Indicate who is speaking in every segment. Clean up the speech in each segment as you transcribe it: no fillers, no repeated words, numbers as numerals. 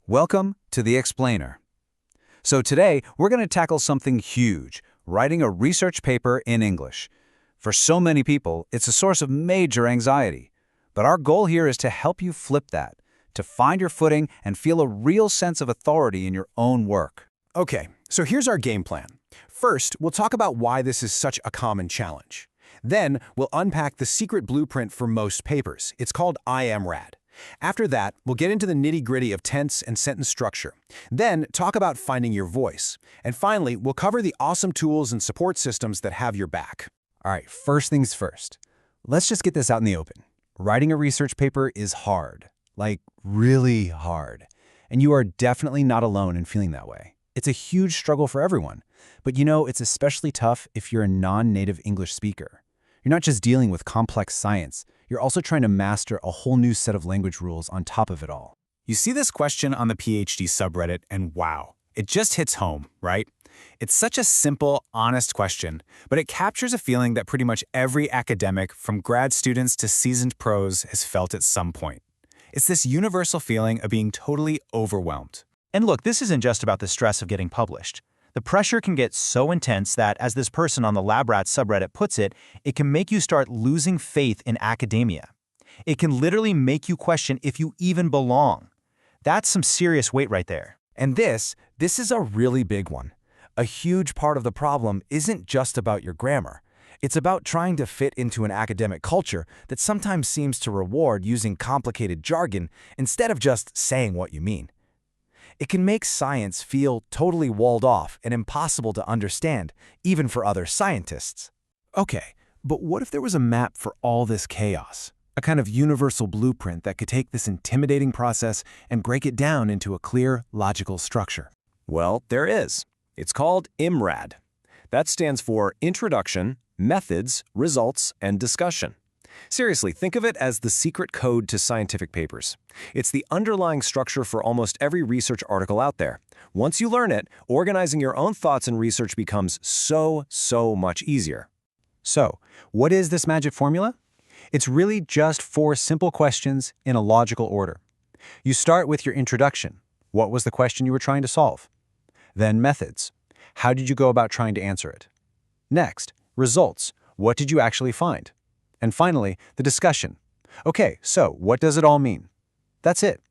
Speaker 1: Welcome to The Explainer. So today, we're going to tackle something huge, writing a research paper in English. For so many people, it's a source of major anxiety. But our goal here is to help you flip that, to find your footing and feel a real sense of authority in your own work.
Speaker 2: Okay, so here's our game plan. First, we'll talk about why this is such a common challenge. Then, we'll unpack the secret blueprint for most papers. It's called IMRAD. After that, we'll get into the nitty-gritty of tense and sentence structure. Then, talk about finding your voice. And finally, we'll cover the awesome tools and support systems that have your back.
Speaker 3: All right, first things first. Let's just get this out in the open. Writing a research paper is hard, like really hard. And you are definitely not alone in feeling that way. It's a huge struggle for everyone. But it's especially tough if you're a non-native English speaker. You're not just dealing with complex science, you're also trying to master a whole new set of language rules on top of it all.
Speaker 4: You see this question on the PhD subreddit, and wow, it just hits home, right? It's such a simple, honest question, but it captures a feeling that pretty much every academic, from grad students to seasoned pros, has felt at some point. It's this universal feeling of being totally overwhelmed.
Speaker 5: And look, this isn't just about the stress of getting published. The pressure can get so intense that, as this person on the LabRat subreddit puts it, it can make you start losing faith in academia. It can literally make you question if you even belong. That's some serious weight right there.
Speaker 6: And this is a really big one. A huge part of the problem isn't just about your grammar. It's about trying to fit into an academic culture that sometimes seems to reward using complicated jargon instead of just saying what you mean. It can make science feel totally walled off and impossible to understand, even for other scientists. Okay, but what if there was a map for all this chaos? A kind of universal blueprint that could take this intimidating process and break it down into a clear, logical structure.
Speaker 7: Well, there is. It's called IMRAD. That stands for Introduction, Methods, Results, and Discussion. Seriously, think of it as the secret code to scientific papers. It's the underlying structure for almost every research article out there. Once you learn it, organizing your own thoughts and research becomes so much easier.
Speaker 3: So, what is this magic formula? It's really just 4 simple questions in a logical order. You start with your introduction. What was the question you were trying to solve? Then methods. How did you go about trying to answer it? Next, results. What did you actually find? And finally, the discussion. Okay, so what does it all mean? That's it.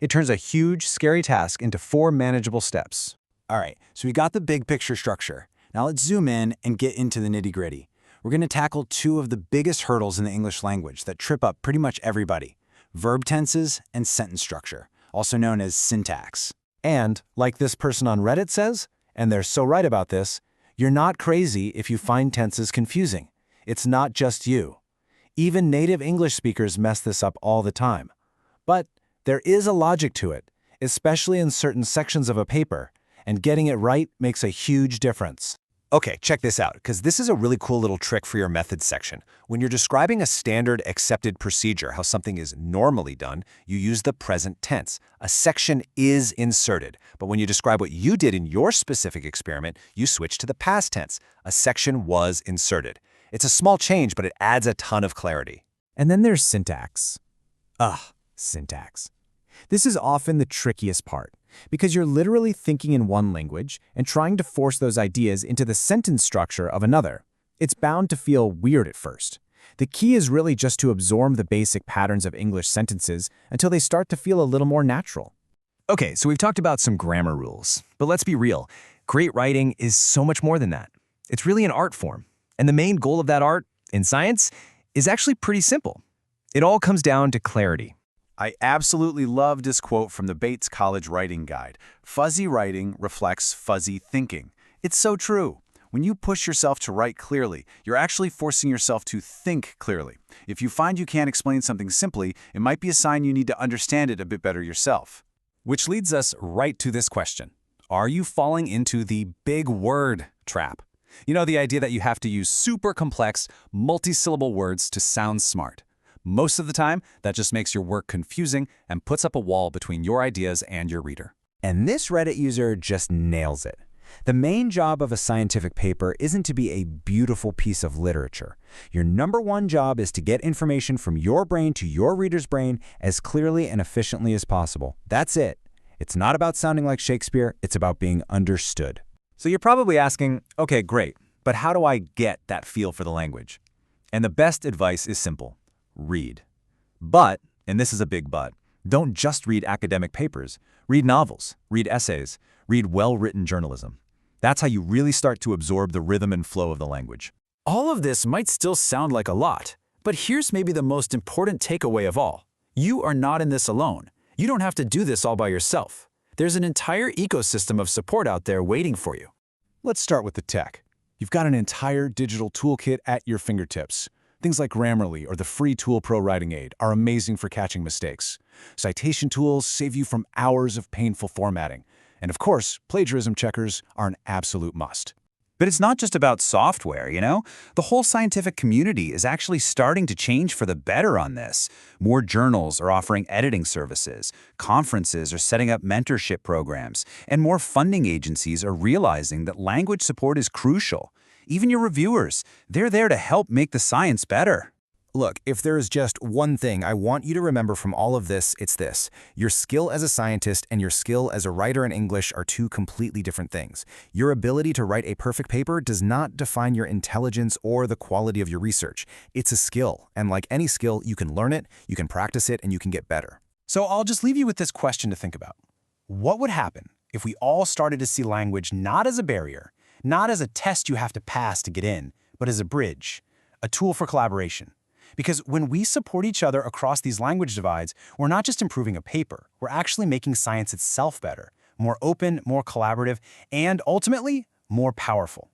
Speaker 3: It turns a huge, scary task into 4 manageable steps.
Speaker 1: All right, so we got the big picture structure. Now let's zoom in and get into the nitty-gritty. We're going to tackle 2 of the biggest hurdles in the English language that trip up pretty much everybody: verb tenses and sentence structure, also known as syntax.
Speaker 6: And, like this person on Reddit says, and they're so right about this, you're not crazy if you find tenses confusing. It's not just you. Even native English speakers mess this up all the time. But there is a logic to it, especially in certain sections of a paper, and getting it right makes a huge difference.
Speaker 7: Okay, check this out, because this is a really cool little trick for your methods section. When you're describing a standard accepted procedure, how something is normally done, you use the present tense. A section is inserted. But when you describe what you did in your specific experiment, you switch to the past tense. A section was inserted. It's a small change, but it adds a ton of clarity.
Speaker 8: And then there's syntax. Syntax. This is often the trickiest part, because you're literally thinking in one language and trying to force those ideas into the sentence structure of another. It's bound to feel weird at first. The key is really just to absorb the basic patterns of English sentences until they start to feel a little more natural.
Speaker 9: Okay, so we've talked about some grammar rules, but let's be real. Great writing is so much more than that. It's really an art form. And the main goal of that art, in science, is actually pretty simple. It all comes down to clarity.
Speaker 1: I absolutely love this quote from the Bates College Writing Guide. Fuzzy writing reflects fuzzy thinking. It's so true. When you push yourself to write clearly, you're actually forcing yourself to think clearly. If you find you can't explain something simply, it might be a sign you need to understand it a bit better yourself. Which leads us right to this question. Are you falling into the big word trap? You know, the idea that you have to use super complex, multi-syllable words to sound smart. Most of the time, that just makes your work confusing and puts up a wall between your ideas and your reader.
Speaker 3: And this Reddit user just nails it. The main job of a scientific paper isn't to be a beautiful piece of literature. Your #1 job is to get information from your brain to your reader's brain as clearly and efficiently as possible. That's it.
Speaker 7: It's not about sounding like Shakespeare, it's about being understood.
Speaker 4: So you're probably asking, okay, great, but how do I get that feel for the language? And the best advice is simple: read. But, and this is a big but, don't just read academic papers. Read novels, read essays, read well-written journalism. That's how you really start to absorb the rhythm and flow of the language.
Speaker 1: All of this might still sound like a lot, but here's maybe the most important takeaway of all. You are not in this alone. You don't have to do this all by yourself. There's an entire ecosystem of support out there waiting for you.
Speaker 2: Let's start with the tech. You've got an entire digital toolkit at your fingertips. Things like Grammarly or the free Tool Pro Writing Aid are amazing for catching mistakes. Citation tools save you from hours of painful formatting. And of course, plagiarism checkers are an absolute must.
Speaker 1: But it's not just about software, you know? The whole scientific community is actually starting to change for the better on this. More journals are offering editing services, conferences are setting up mentorship programs, and more funding agencies are realizing that language support is crucial. Even your reviewers, they're there to help make the science better.
Speaker 6: Look, if there is just one thing I want you to remember from all of this, it's this. Your skill as a scientist and your skill as a writer in English are two completely different things. Your ability to write a perfect paper does not define your intelligence or the quality of your research. It's a skill, and like any skill, you can learn it, you can practice it, and you can get better.
Speaker 2: So I'll just leave you with this question to think about. What would happen if we all started to see language not as a barrier, not as a test you have to pass to get in, but as a bridge, a tool for collaboration? Because when we support each other across these language divides, we're not just improving a paper, we're actually making science itself better, more open, more collaborative, and ultimately, more powerful.